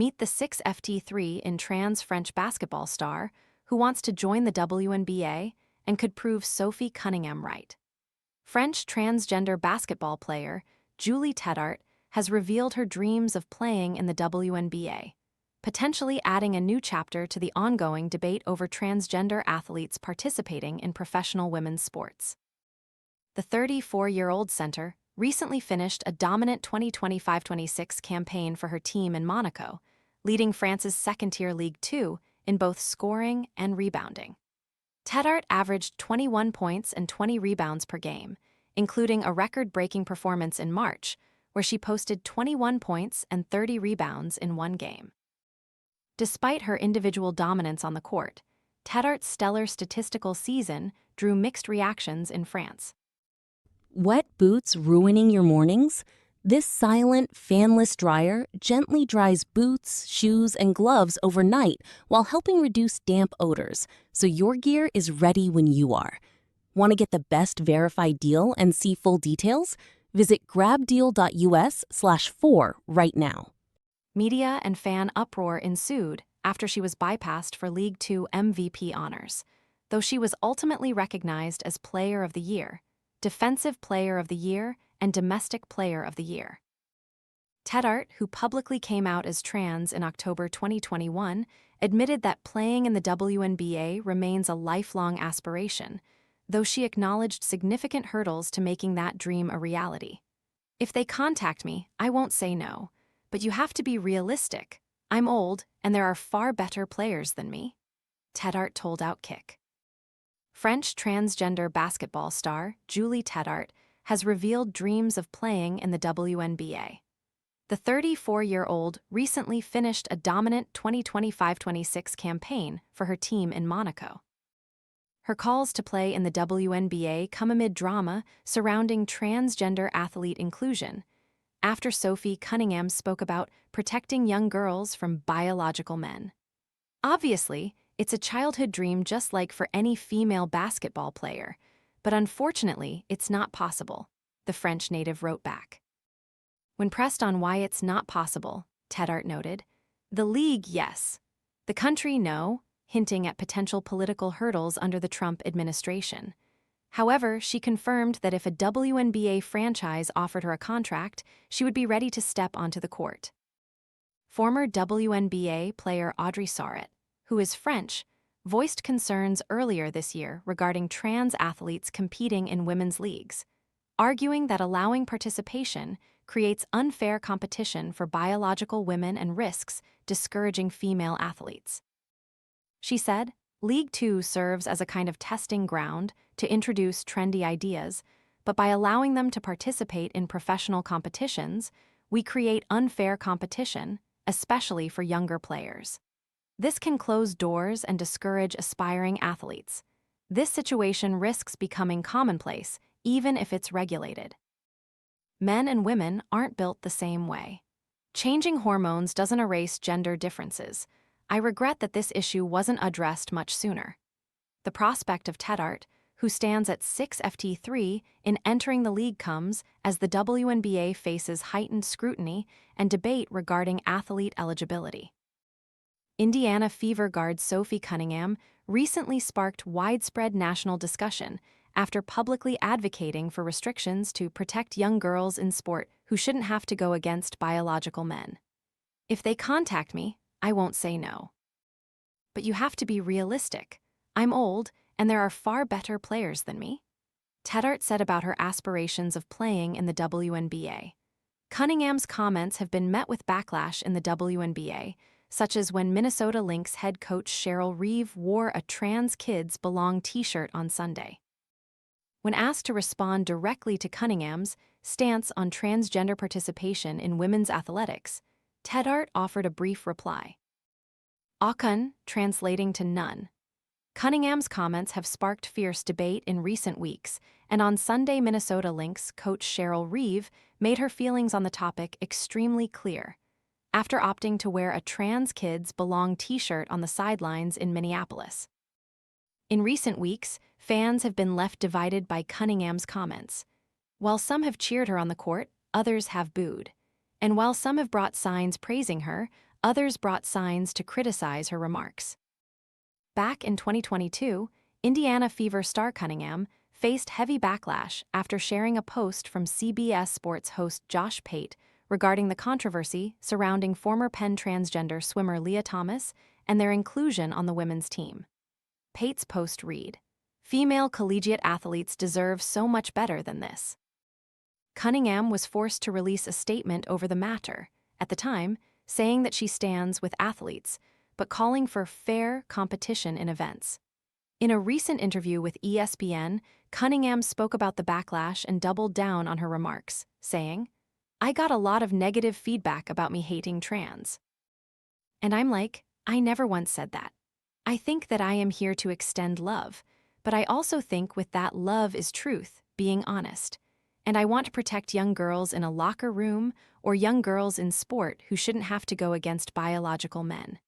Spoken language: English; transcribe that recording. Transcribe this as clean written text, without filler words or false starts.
Meet the 6FT3 in trans French basketball star who wants to join the WNBA and could prove Sophie Cunningham right. French transgender basketball player Julie Tetart has revealed her dreams of playing in the WNBA, potentially adding a new chapter to the ongoing debate over transgender athletes participating in professional women's sports. The 34-year-old center recently finished a dominant 2025-26 campaign for her team in Monaco, leading France's second-tier Ligue 2 in both scoring and rebounding. Tetart averaged 21 points and 20 rebounds per game, including a record-breaking performance in March, where she posted 21 points and 30 rebounds in one game. Despite her individual dominance on the court, Tetart's stellar statistical season drew mixed reactions in France. Wet boots ruining your mornings? This silent, fanless dryer gently dries boots, shoes, and gloves overnight while helping reduce damp odors, so your gear is ready when you are. Want to get the best verified deal and see full details? Visit grabdeal.us/4 right now. Media and fan uproar ensued after she was bypassed for League 2 MVP honors, though she was ultimately recognized as Player of the Year, Defensive Player of the Year, and Domestic Player of the Year. Tetart, who publicly came out as trans in October 2021, admitted that playing in the WNBA remains a lifelong aspiration, though she acknowledged significant hurdles to making that dream a reality. "If they contact me, I won't say no, but you have to be realistic. I'm old, and there are far better players than me," Tetart told Outkick. French transgender basketball star Julie Tetart has revealed dreams of playing in the WNBA. The 34-year-old recently finished a dominant 2025-26 campaign for her team in Monaco. Her calls to play in the WNBA come amid drama surrounding transgender athlete inclusion, after Sophie Cunningham spoke about protecting young girls from biological men. "Obviously, it's a childhood dream just like for any female basketball player, but unfortunately, it's not possible," the French native wrote back. When pressed on why it's not possible, Tetart noted, "The league, yes. The country, no," hinting at potential political hurdles under the Trump administration. However, she confirmed that if a WNBA franchise offered her a contract, she would be ready to step onto the court. Former WNBA player Audrey Sarret, who is French, voiced concerns earlier this year regarding trans athletes competing in women's leagues, arguing that allowing participation creates unfair competition for biological women and risks discouraging female athletes. She said, "League 2 serves as a kind of testing ground to introduce trendy ideas, but by allowing them to participate in professional competitions, we create unfair competition, especially for younger players. This can close doors and discourage aspiring athletes. This situation risks becoming commonplace, even if it's regulated. Men and women aren't built the same way. Changing hormones doesn't erase gender differences. I regret that this issue wasn't addressed much sooner." The prospect of Tetart, who stands at 6FT3 in entering the league, comes as the WNBA faces heightened scrutiny and debate regarding athlete eligibility. Indiana Fever guard Sophie Cunningham recently sparked widespread national discussion after publicly advocating for restrictions to protect young girls in sport who shouldn't have to go against biological men. "If they contact me, I won't say no. But you have to be realistic. I'm old, and there are far better players than me," Tetart said about her aspirations of playing in the WNBA. Cunningham's comments have been met with backlash in the WNBA, such as when Minnesota Lynx head coach Cheryl Reeve wore a Trans Kids Belong t-shirt on Sunday. When asked to respond directly to Cunningham's stance on transgender participation in women's athletics, Tetart offered a brief reply. "Aucun," translating to none. Cunningham's comments have sparked fierce debate in recent weeks, and on Sunday, Minnesota Lynx coach Cheryl Reeve made her feelings on the topic extremely clear, after opting to wear a Trans Kids Belong t-shirt on the sidelines in Minneapolis. In recent weeks, fans have been left divided by Cunningham's comments. While some have cheered her on the court, others have booed. And while some have brought signs praising her, Others brought signs to criticize her remarks. Back in 2022, Indiana Fever star Cunningham faced heavy backlash after sharing a post from CBS Sports host Josh Pate regarding the controversy surrounding former Penn transgender swimmer Leah Thomas and their inclusion on the women's team. Pate's post read, "Female collegiate athletes deserve so much better than this." Cunningham was forced to release a statement over the matter, at the time saying that she stands with athletes, but calling for fair competition in events. In a recent interview with ESPN, Cunningham spoke about the backlash and doubled down on her remarks, saying, "I got a lot of negative feedback about me hating trans. And I'm like, I never once said that. I think that I am here to extend love, but I also think with that love is truth, being honest. And I want to protect young girls in a locker room or young girls in sport who shouldn't have to go against biological men."